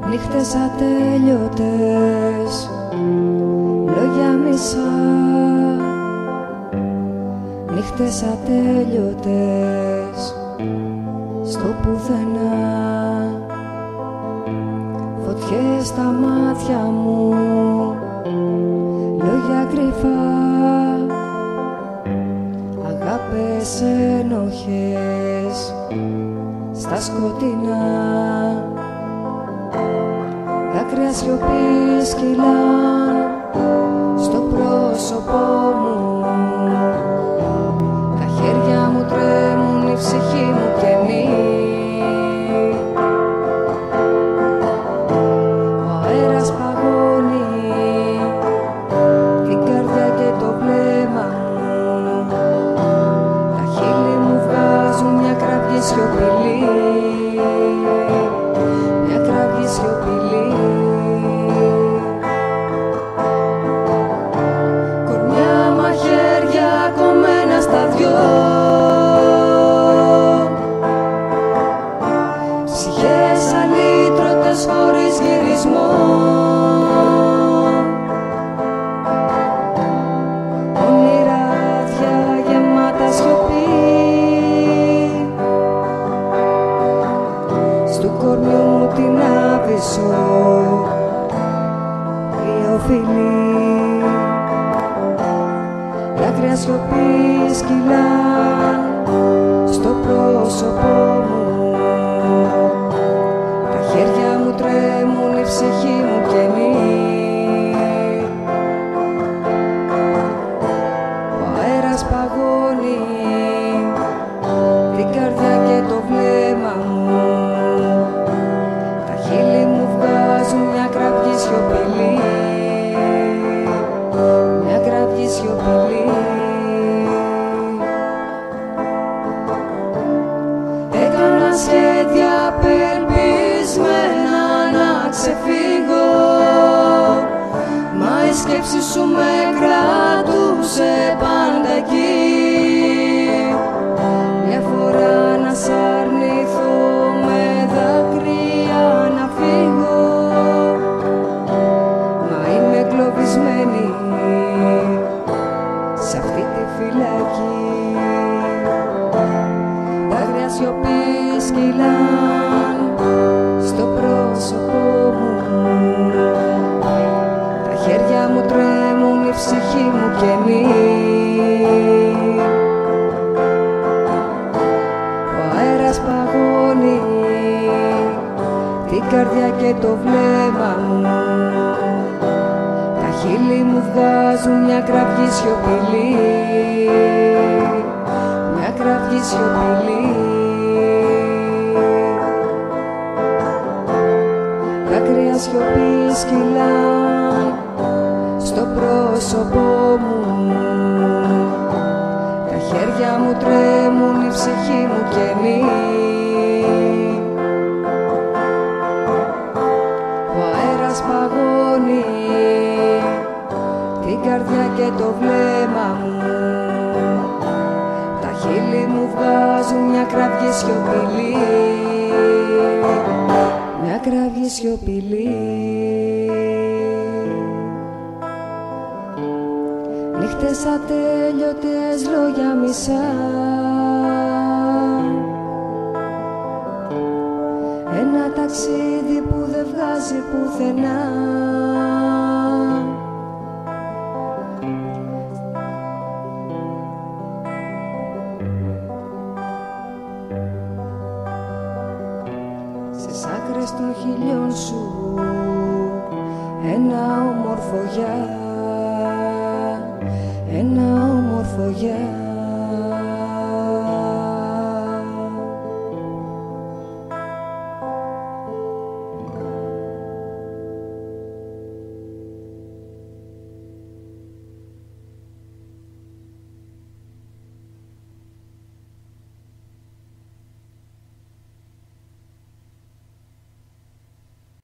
Νύχτες ατέλειωτες, λόγια μισά. Νύχτες ατέλειωτες, στο πουθενά. Φωτιές στα μάτια μου, λόγια κρυφά. Αγάπες ένοχες, στα σκοτεινά. Δάκρυα σιωπή σκυλάν στο πρόσωπό μου. Τα χέρια μου τρέμουν, η ψυχή μου καινή. Ο αέρας παγώνει την καρδιά και το βλέμμα μου. Τα χείλη μου βγάζουν μια κραυγή σιωπηλή. Μια κραυγή σιωπηλή. Ψυχές αλήτρωτες χωρίς γυρισμό. Όνειρα άδεια γεμάτα σιωπή. Στου κορμιού μου την άβυσσο δύο φιλί. Δάκρυα σιωπής κυλάν στο πρόσωπό μου. Τα χέρια μου τρέμουν, η ψυχή μου καινή. Ο αέρας παγώνει την καρδιά και το βλέμμα μου. Τα χείλη μου βγάζουν μια κραυγή σιωπηλή. Μια κραυγή σιωπηλή. Έκανα σχέδια απελπισμένα να ξεφύγω, μα η σκέψη σου με κρατούσε πάντα εκεί. Μια φορά να σ' αρνηθώ, με δάκρυα να φύγω, μα είμαι εγκλωβισμένη σε αυτή τη φυλακή. Δάκρυα σιωπής κυλάν στο πρόσωπό μου. Τα χέρια μου τρέμουν, η ψυχή μου καινή. Ο αέρας παγώνει την καρδιά και το βλέμμα μου. Τα χείλη μου βγάζουν μια κραυγή σιωπηλή. Μια κραυγή σιωπηλή. Δάκρυα σιωπής κυλάν στο πρόσωπό μου. Τα χέρια μου τρέμουν, η ψυχή μου καινή. Ο αέρας παγώνει την καρδιά και το βλέμμα μου. Τα χείλη μου βγάζουν μια κραυγή σιωπηλή. Μια κραυγή σιωπηλή. Νύχτες ατέλειωτες, λόγια μισά. Ένα ταξίδι που δεν βγάζει πουθενά. Στις άκρες των χιλιών σου ένα όμορφο γεια. Ένα όμορφο γεια.